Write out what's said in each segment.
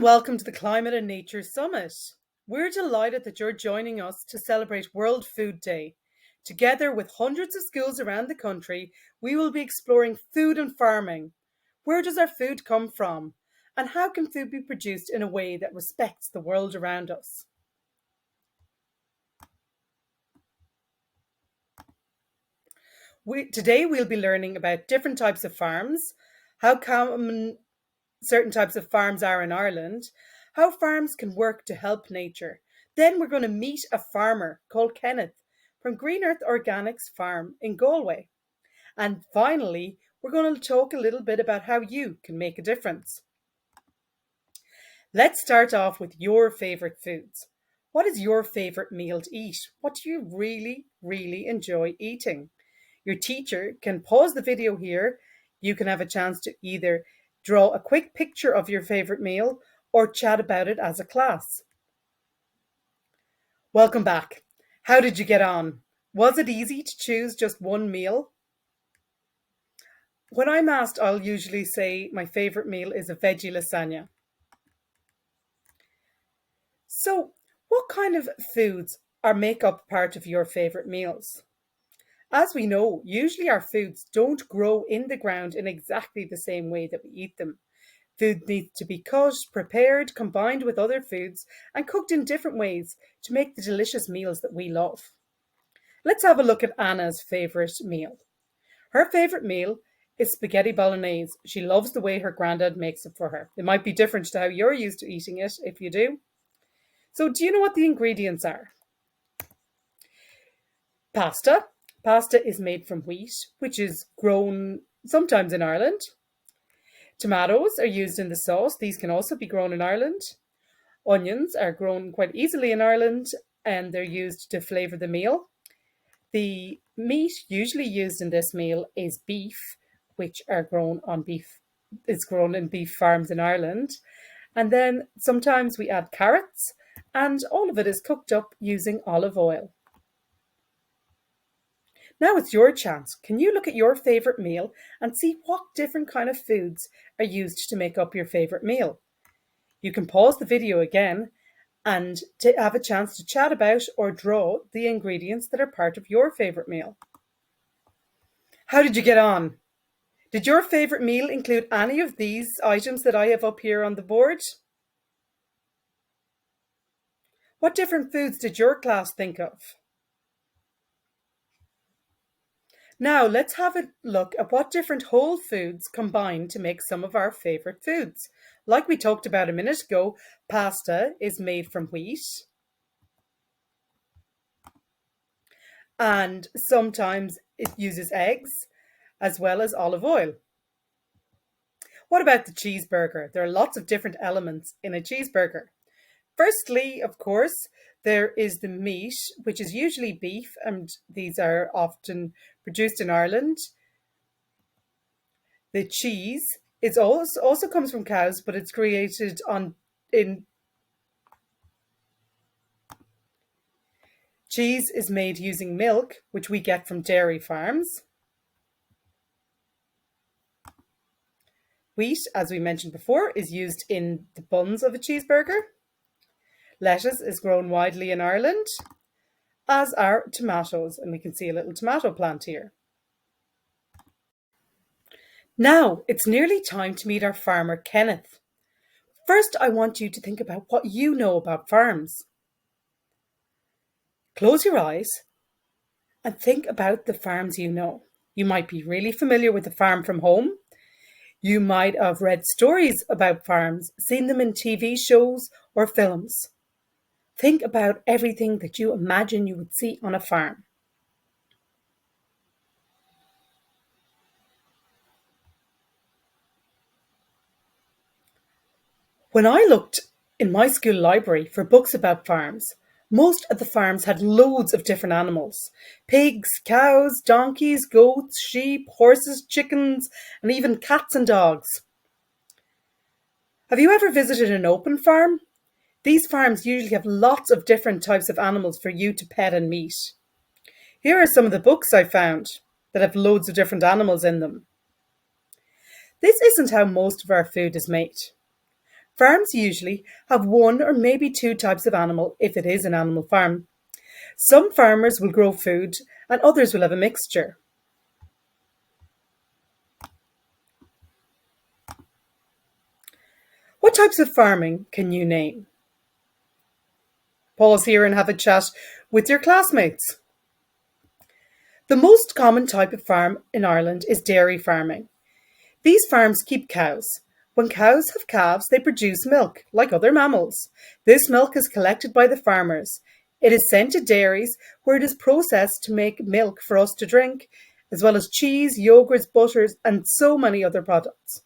and welcome to the Climate and Nature Summit. We're delighted that you're joining us to celebrate World Food Day. Together with hundreds of schools around the country, we will be exploring food and farming. Where does our food come from? And how can food be produced in a way that respects the world around us? Today we'll be learning about different types of farms, how common certain types of farms are in Ireland, how farms can work to help nature. Then we're going to meet a farmer called Kenneth from Green Earth Organics Farm in Galway. And finally, we're going to talk a little bit about how you can make a difference. Let's start off with your favourite foods. What is your favourite meal to eat? What do you really enjoy eating? Your teacher can pause the video here. You can have a chance to either draw a quick picture of your favourite meal or chat about it as a class. Welcome back. How did you get on? Was it easy to choose just one meal? When I'm asked, I'll usually say my favourite meal is a veggie lasagna. So, what kind of foods make up part of your favourite meals? As we know, usually our foods don't grow in the ground in exactly the same way that we eat them. Food needs to be cut, prepared, combined with other foods, and cooked in different ways to make the delicious meals that we love. Let's have a look at Anna's favourite meal. Her favourite meal is spaghetti bolognese. She loves the way her granddad makes it for her. It might be different to how you're used to eating it, if you do. So do you know what the ingredients are? Pasta. Pasta is made from wheat, which is grown sometimes in Ireland. Tomatoes are used in the sauce. These can also be grown in Ireland. Onions are grown quite easily in Ireland and they're used to flavour the meal. The meat usually used in this meal is beef, which is grown in beef farms in Ireland. And then sometimes we add carrots, and all of it is cooked up using olive oil. Now it's your chance. Can you look at your favourite meal and see what different kind of foods are used to make up your favourite meal? You can pause the video again and to have a chance to chat about or draw the ingredients that are part of your favourite meal. How did you get on? Did your favourite meal include any of these items that I have up here on the board? What different foods did your class think of? Now let's have a look at what different whole foods combine to make some of our favourite foods. Like we talked about a minute ago, pasta is made from wheat. And sometimes it uses eggs as well as olive oil. What about the cheeseburger? There are lots of different elements in a cheeseburger. Firstly, of course, there is the meat, which is usually beef, and these are often produced in Ireland. The cheese also comes from cows, but it's created in cheese is made using milk, which we get from dairy farms. Wheat, as we mentioned before, is used in the buns of a cheeseburger. Lettuce is grown widely in Ireland, as are tomatoes, and we can see a little tomato plant here. Now, it's nearly time to meet our farmer, Kenneth. First, I want you to think about what you know about farms. Close your eyes and think about the farms you know. You might be really familiar with the farm from home. You might have read stories about farms, seen them in TV shows or films. Think about everything that you imagine you would see on a farm. When I looked in my school library for books about farms, most of the farms had loads of different animals. Pigs, cows, donkeys, goats, sheep, horses, chickens, and even cats and dogs. Have you ever visited an open farm? These farms usually have lots of different types of animals for you to pet and meet. Here are some of the books I found that have loads of different animals in them. This isn't how most of our food is made. Farms usually have one or maybe two types of animal if it is an animal farm. Some farmers will grow food and others will have a mixture. What types of farming can you name? Pause here and have a chat with your classmates. The most common type of farm in Ireland is dairy farming. These farms keep cows. When cows have calves, they produce milk, like other mammals. This milk is collected by the farmers. It is sent to dairies where it is processed to make milk for us to drink, as well as cheese, yogurts, butters, and so many other products.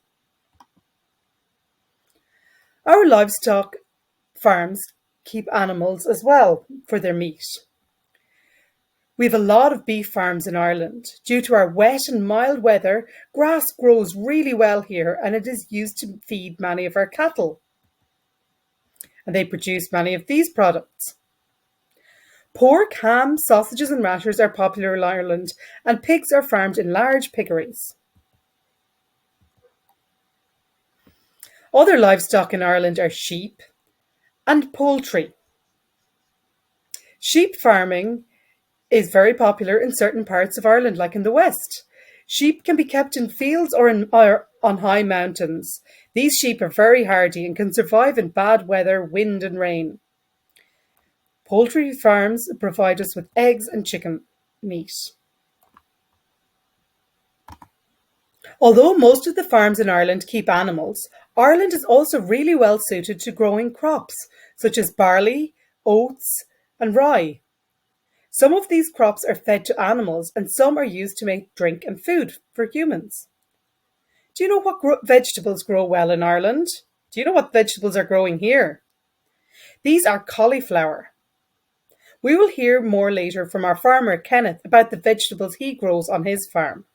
Our livestock farms keep animals as well for their meat. We have a lot of beef farms in Ireland. Due to our wet and mild weather, grass grows really well here and it is used to feed many of our cattle. And they produce many of these products. Pork, ham, sausages and rashers are popular in Ireland and pigs are farmed in large piggeries. Other livestock in Ireland are sheep and poultry. Sheep farming is very popular in certain parts of Ireland, like in the west. Sheep can be kept in fields or on high mountains. These sheep are very hardy and can survive in bad weather, wind and rain. Poultry farms provide us with eggs and chicken meat. Although most of the farms in Ireland keep animals, Ireland is also really well suited to growing crops such as barley, oats and rye. Some of these crops are fed to animals and some are used to make drink and food for humans. Do you know what vegetables grow well in Ireland? Do you know what vegetables are growing here? These are cauliflower. We will hear more later from our farmer Kenneth about the vegetables he grows on his farm.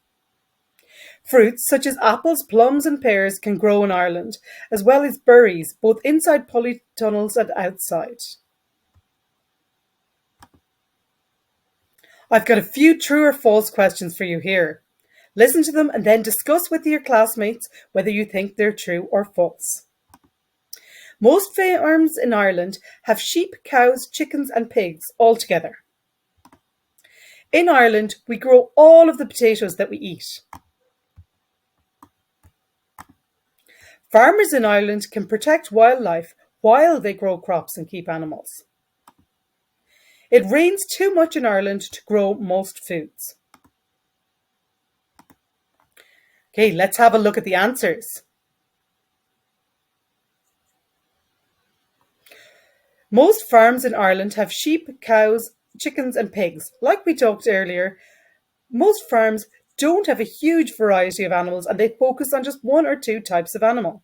Fruits such as apples, plums and pears can grow in Ireland, as well as berries, both inside polytunnels and outside. I've got a few true or false questions for you here. Listen to them and then discuss with your classmates whether you think they're true or false. Most farms in Ireland have sheep, cows, chickens and pigs all together. In Ireland, we grow all of the potatoes that we eat. Farmers in Ireland can protect wildlife while they grow crops and keep animals. It rains too much in Ireland to grow most foods. Okay, let's have a look at the answers. Most farms in Ireland have sheep, cows, chickens and pigs. Like we talked earlier, most farms don't have a huge variety of animals and they focus on just one or two types of animal.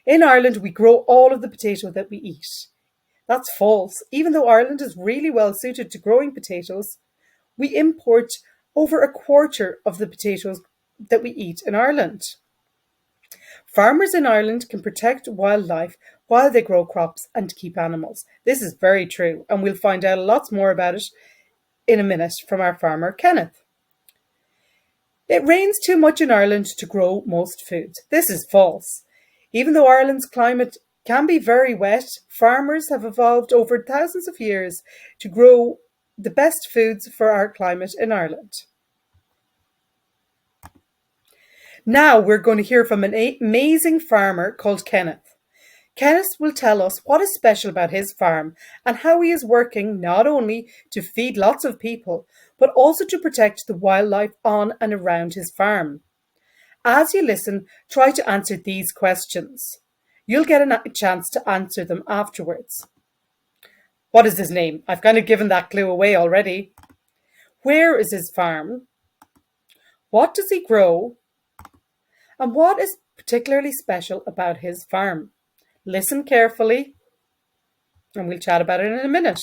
In Ireland, we grow all of the potato that we eat. That's false. Even though Ireland is really well suited to growing potatoes, we import over a quarter of the potatoes that we eat in Ireland. Farmers in Ireland can protect wildlife while they grow crops and keep animals. This is very true, and we'll find out lots more about it in a minute from our farmer Kenneth. It rains too much in Ireland to grow most foods. This is false. Even though Ireland's climate can be very wet, farmers have evolved over thousands of years to grow the best foods for our climate in Ireland. Now we're going to hear from an amazing farmer called Kenneth. Kenneth will tell us what is special about his farm and how he is working not only to feed lots of people, but also to protect the wildlife on and around his farm. As you listen, try to answer these questions. You'll get a chance to answer them afterwards. What is his name? I've kind of given that clue away already. Where is his farm? What does he grow? And what is particularly special about his farm? Listen carefully and we'll chat about it in a minute.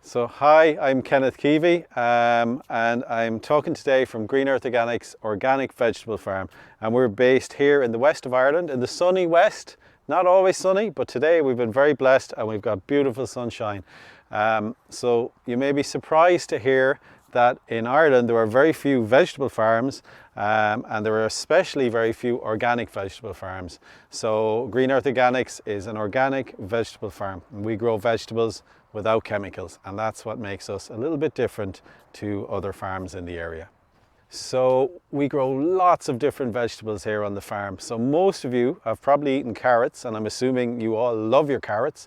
So hi, I'm Kenneth Keevy and I'm talking today from Green Earth Organics Organic Vegetable Farm, and we're based here in the west of Ireland, in the sunny west. Not always sunny, but today we've been very blessed and we've got beautiful sunshine. So you may be surprised to hear that in Ireland there are very few vegetable farms, and there are especially very few organic vegetable farms. So Green Earth Organics is an organic vegetable farm. We grow vegetables without chemicals, and that's what makes us a little bit different to other farms in the area. So we grow lots of different vegetables here on the farm. So most of you have probably eaten carrots, and I'm assuming you all love your carrots.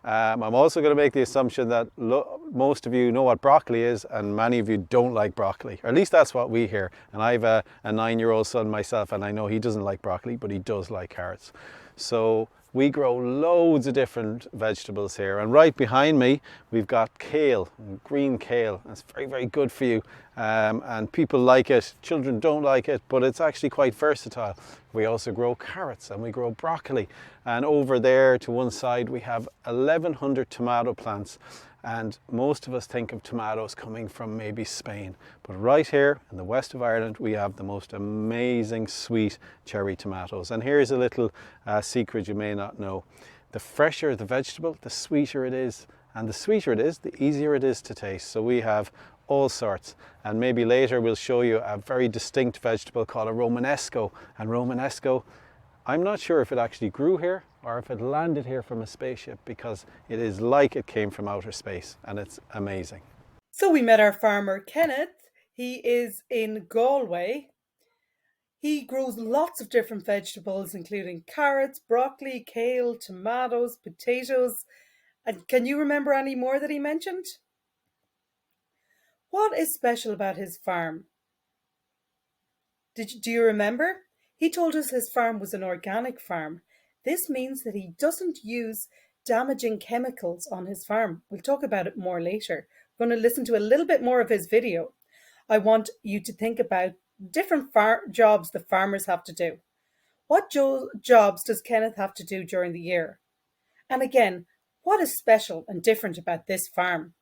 I'm also going to make the assumption that most of you know what broccoli is, and many of you don't like broccoli, or at least that's what we hear. And I have a 9-year-old son myself, and I know he doesn't like broccoli, but he does like carrots. So we grow loads of different vegetables here, and right behind me we've got kale, green kale. That's very, very good for you, and people like it. Children don't like it, but it's actually quite versatile. We also grow carrots and we grow broccoli, and over there to one side we have 1,100 tomato plants. And most of us think of tomatoes coming from maybe Spain, but right here in the west of Ireland we have the most amazing sweet cherry tomatoes. And here's a little secret you may not know. The fresher the vegetable, the sweeter it is, and the sweeter it is, the easier it is to taste. So we have all sorts, and maybe later we'll show you a very distinct vegetable called a Romanesco. And Romanesco, I'm not sure if it actually grew here or if it landed here from a spaceship, because it is like it came from outer space, and it's amazing. So we met our farmer Kenneth. He is in Galway. He grows lots of different vegetables, including carrots, broccoli, kale, tomatoes, potatoes. And can you remember any more that he mentioned? What is special about his farm? Do you remember? He told us his farm was an organic farm. This means that he doesn't use damaging chemicals on his farm. We'll talk about it more later. We're going to listen to a little bit more of his video. I want you to think about different jobs the farmers have to do. What jobs does Kenneth have to do during the year? And again, what is special and different about this farm?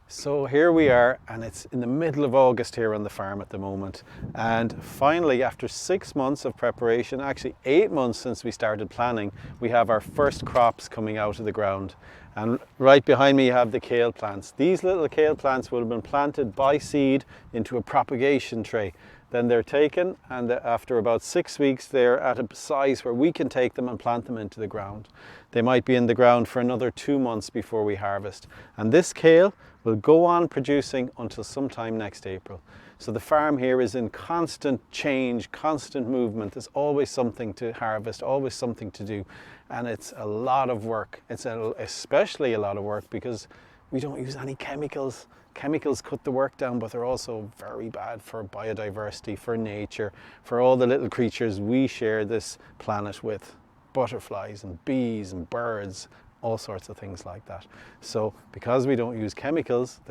So here we are, and it's in the middle of August here on the farm at the moment. And finally, after 6 months of preparation, actually 8 months since we started planning, we have our first crops coming out of the ground. And right behind me you have the kale plants. These little kale plants will have been planted by seed into a propagation tray. Then they're taken, and after about 6 weeks they're at a size where we can take them and plant them into the ground. They might be in the ground for another 2 months before we harvest. And this kale will go on producing until sometime next April. So the farm here is in constant change, constant movement. There's always something to harvest, always something to do. And it's a lot of work. It's especially a lot of work because we don't use any chemicals. Chemicals cut the work down, but they're also very bad for biodiversity, for nature, for all the little creatures we share this planet with. Butterflies and bees and birds, all sorts of things like that. So because we don't use chemicals,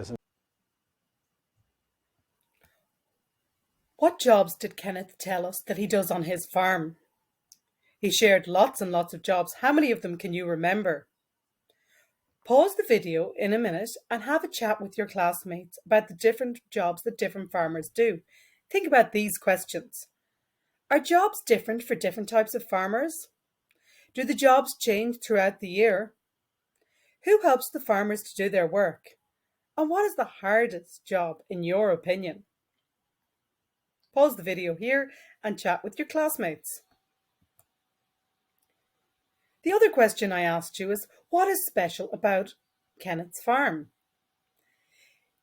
What jobs did Kenneth tell us that he does on his farm? He shared lots and lots of jobs. How many of them can you remember? Pause the video in a minute and have a chat with your classmates about the different jobs that different farmers do. Think about these questions. Are jobs different for different types of farmers? Do the jobs change throughout the year? Who helps the farmers to do their work? And what is the hardest job in your opinion? Pause the video here and chat with your classmates. The other question I asked you is, what is special about Kenneth's farm?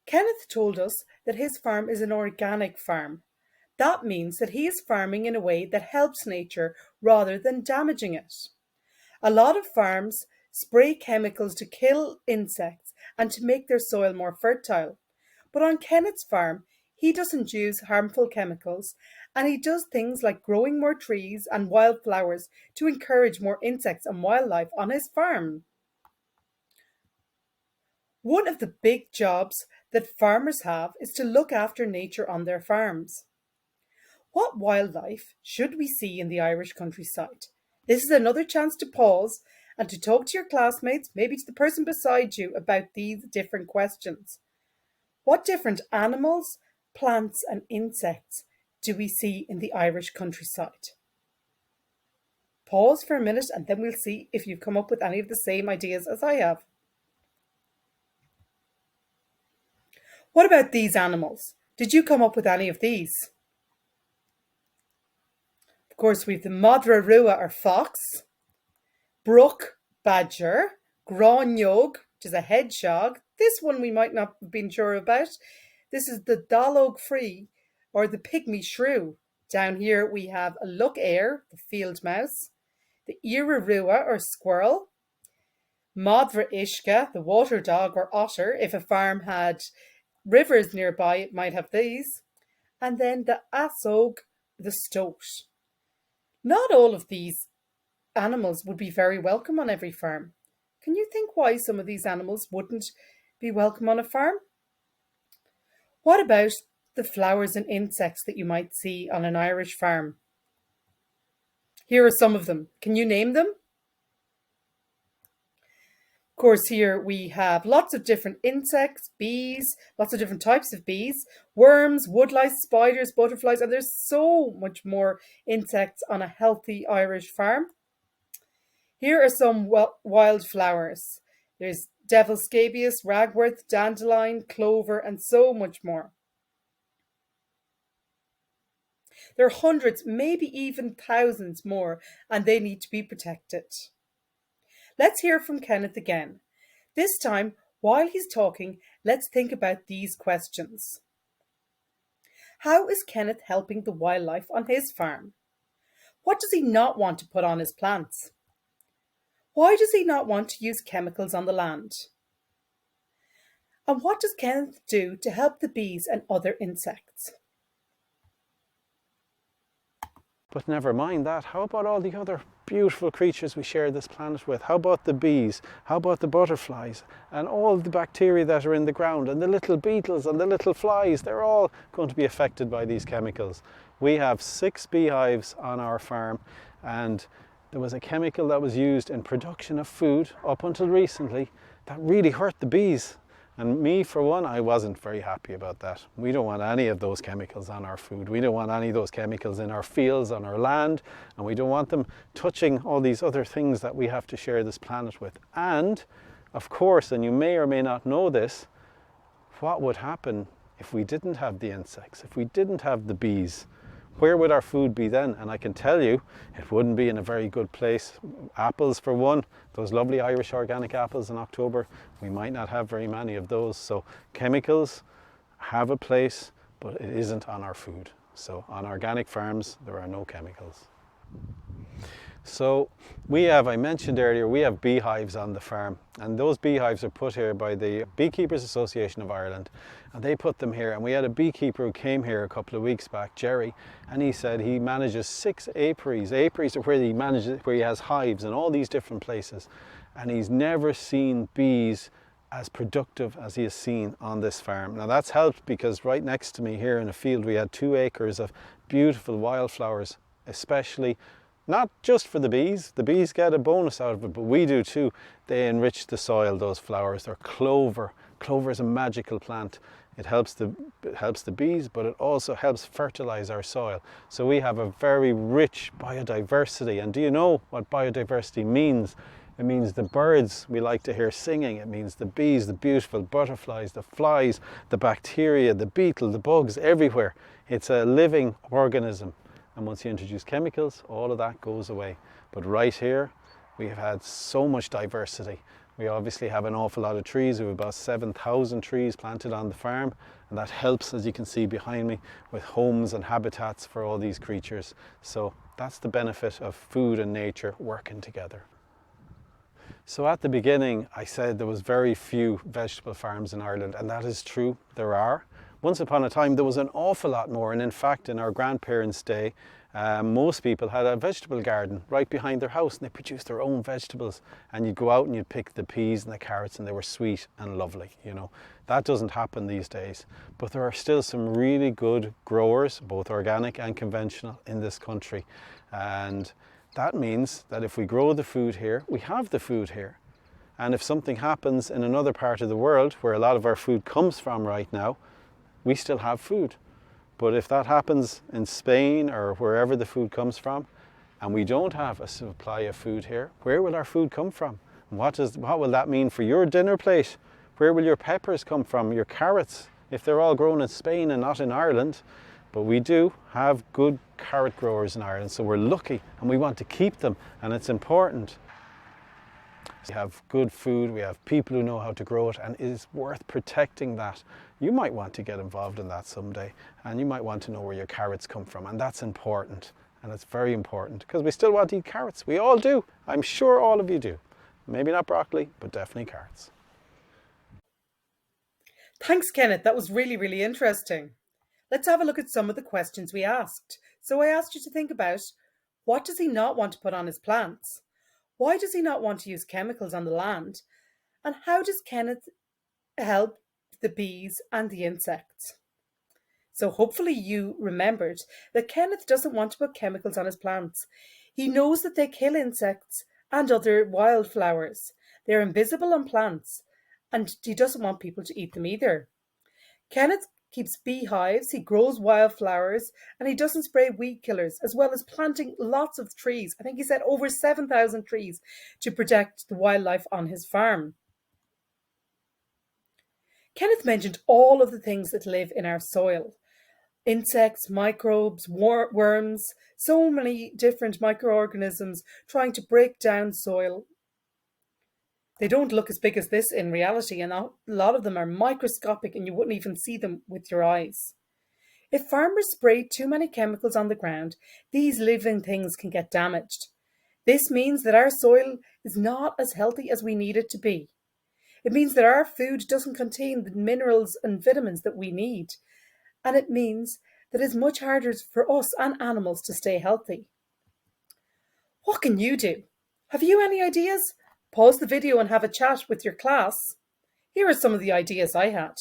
Kenneth told us that his farm is an organic farm. That means that he is farming in a way that helps nature rather than damaging it. A lot of farms spray chemicals to kill insects and to make their soil more fertile. But on Kenneth's farm, he doesn't use harmful chemicals, and he does things like growing more trees and wildflowers to encourage more insects and wildlife on his farm. One of the big jobs that farmers have is to look after nature on their farms. What wildlife should we see in the Irish countryside? This is another chance to pause and to talk to your classmates, maybe to the person beside you, about these different questions. What different animals, plants and insects do we see in the Irish countryside? Pause for a minute and then we'll see if you've come up with any of the same ideas as I have. What about these animals? Did you come up with any of these? Of course, we've the Madra Rua or fox, Brook badger, Gráinneog, which is a hedgehog. This one we might not have been sure about. This is the Dallog Free or the pygmy shrew. Down here we have a Loch Air, the field mouse, the Irarua or squirrel, Madra Ishka, the water dog or otter. If a farm had rivers nearby, it might have these. And then the Asog, the stoat. Not all of these animals would be very welcome on every farm. Can you think why some of these animals wouldn't be welcome on a farm? What about the flowers and insects that you might see on an Irish farm? Here are some of them. Can you name them? Of course, here we have lots of different insects, bees, lots of different types of bees, worms, woodlice, spiders, butterflies, and there's so much more insects on a healthy Irish farm. Here are some wildflowers. There's devil scabious, ragworth, dandelion, clover, and so much more. There are hundreds, maybe even thousands more, and they need to be protected. Let's hear from Kenneth again. This time, while he's talking, let's think about these questions. How is Kenneth helping the wildlife on his farm? What does he not want to put on his plants? Why does he not want to use chemicals on the land? And what does Kenneth do to help the bees and other insects? But never mind that, how about all the other beautiful creatures we share this planet with? How about the bees? How about the butterflies? And all the bacteria that are in the ground, and the little beetles and the little flies, they're all going to be affected by these chemicals. We have 6 beehives on our farm, and there was a chemical that was used in production of food up until recently that really hurt the bees. And me, for one, I wasn't very happy about that. We don't want any of those chemicals on our food. We don't want any of those chemicals in our fields, on our land, and we don't want them touching all these other things that we have to share this planet with. And, of course, and you may or may not know this, what would happen if we didn't have the insects, if we didn't have the bees? Where would our food be then? And I can tell you, it wouldn't be in a very good place. Apples, for one, those lovely Irish organic apples in October, we might not have very many of those. So chemicals have a place, but it isn't on our food. So on organic farms, there are no chemicals. So we have, I mentioned earlier, we have beehives on the farm, and those beehives are put here by the Beekeepers Association of Ireland, and they put them here. And we had a beekeeper who came here a couple of weeks back, Jerry, and he said he manages 6 apiaries. Apiaries are where he has hives in all these different places, and he's never seen bees as productive as he has seen on this farm. Now that's helped because right next to me here in a field we had 2 acres of beautiful wildflowers, especially not just for the bees get a bonus out of it, but we do too. They enrich the soil, those flowers. They're clover. Clover is a magical plant. It helps the bees, but it also helps fertilize our soil. So we have a very rich biodiversity. And do you know what biodiversity means? It means the birds we like to hear singing. It means the bees, the beautiful butterflies, the flies, the bacteria, the beetle, the bugs, everywhere. It's a living organism. And once you introduce chemicals, all of that goes away. But right here, we have had so much diversity. We obviously have an awful lot of trees. We have about 7,000 trees planted on the farm, and that helps, as you can see behind me, with homes and habitats for all these creatures. So that's the benefit of food and nature working together. So at the beginning, I said there was very few vegetable farms in Ireland, and that is true, there are. Once upon a time, there was an awful lot more, and in fact, in our grandparents' day, most people had a vegetable garden right behind their house, and they produced their own vegetables. And you'd go out and you'd pick the peas and the carrots, and they were sweet and lovely, you know. That doesn't happen these days. But there are still some really good growers, both organic and conventional, in this country. And that means that if we grow the food here, we have the food here. And if something happens in another part of the world, where a lot of our food comes from right now, we still have food. But if that happens in Spain or wherever the food comes from, and we don't have a supply of food here, where will our food come from? What will that mean for your dinner plate? Where will your peppers come from, your carrots, if they're all grown in Spain and not in Ireland. But we do have good carrot growers in Ireland, so we're lucky and we want to keep them, and it's important. We have good food, we have people who know how to grow it, and it is worth protecting that. You might want to get involved in that someday, and you might want to know where your carrots come from, and that's important. And it's very important because we still want to eat carrots. We all do. I'm sure all of you do. Maybe not broccoli, but definitely carrots. Thanks, Kenneth. That was really, really interesting. Let's have a look at some of the questions we asked. So I asked you to think about, what does he not want to put on his plants? Why does he not want to use chemicals on the land? And how does Kenneth help the bees and the insects? So hopefully you remembered that Kenneth doesn't want to put chemicals on his plants. He knows that they kill insects and other wildflowers. They're invisible on plants, and he doesn't want people to eat them either. Kenneth keeps beehives, he grows wildflowers, and he doesn't spray weed killers, as well as planting lots of trees. I think he said over 7,000 trees to protect the wildlife on his farm. Kenneth mentioned all of the things that live in our soil. Insects, microbes, worms, so many different microorganisms trying to break down soil. They don't look as big as this in reality, and a lot of them are microscopic and you wouldn't even see them with your eyes. If farmers spray too many chemicals on the ground, these living things can get damaged. This means that our soil is not as healthy as we need it to be. It means that our food doesn't contain the minerals and vitamins that we need. And it means that it's much harder for us and animals to stay healthy. What can you do? Have you any ideas? Pause the video and have a chat with your class. Here are some of the ideas I had.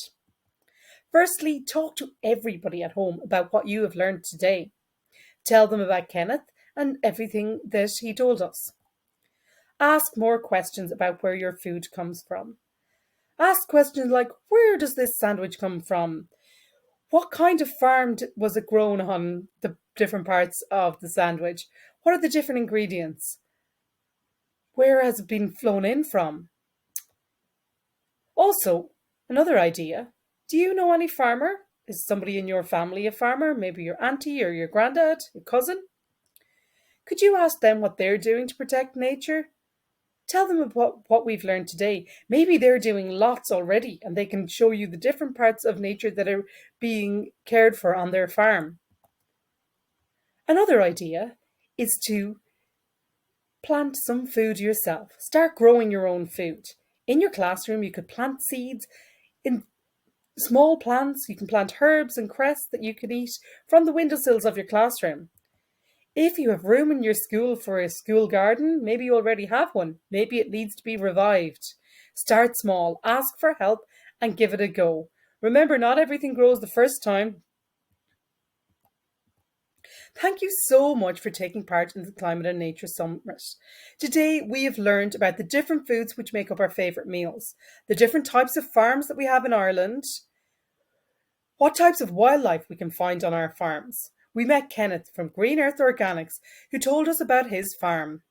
Firstly, talk to everybody at home about what you have learned today. Tell them about Kenneth and everything that he told us. Ask more questions about where your food comes from. Ask questions like, where does this sandwich come from? What kind of farm was it grown on the different parts of the sandwich? What are the different ingredients? Where has it been flown in from? Also, another idea. Do you know any farmer? Is somebody in your family a farmer? Maybe your auntie or your granddad, your cousin? Could you ask them what they're doing to protect nature? Tell them about what we've learned today. Maybe they're doing lots already and they can show you the different parts of nature that are being cared for on their farm. Another idea is to plant some food yourself. Start growing your own food. In your classroom, you could plant seeds in small plants. You can plant herbs and cress that you can eat from the windowsills of your classroom. If you have room in your school for a school garden, maybe you already have one. Maybe it needs to be revived. Start small, ask for help, and give it a go. Remember, not everything grows the first time. Thank you so much for taking part in the Climate and Nature Summit. Today, we have learned about the different foods which make up our favourite meals, the different types of farms that we have in Ireland, what types of wildlife we can find on our farms. We met Kenneth from Green Earth Organics, who told us about his farm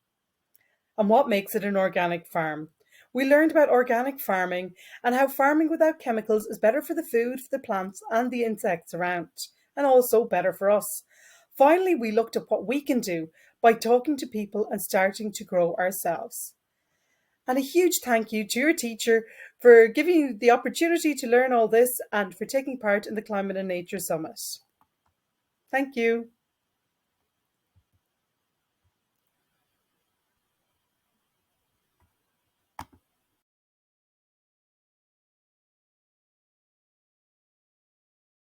and what makes it an organic farm. We learned about organic farming and how farming without chemicals is better for the food, for the plants and the insects around, and also better for us. Finally, we looked at what we can do by talking to people and starting to grow ourselves. And a huge thank you to your teacher for giving you the opportunity to learn all this and for taking part in the Climate and Nature Summit. Thank you.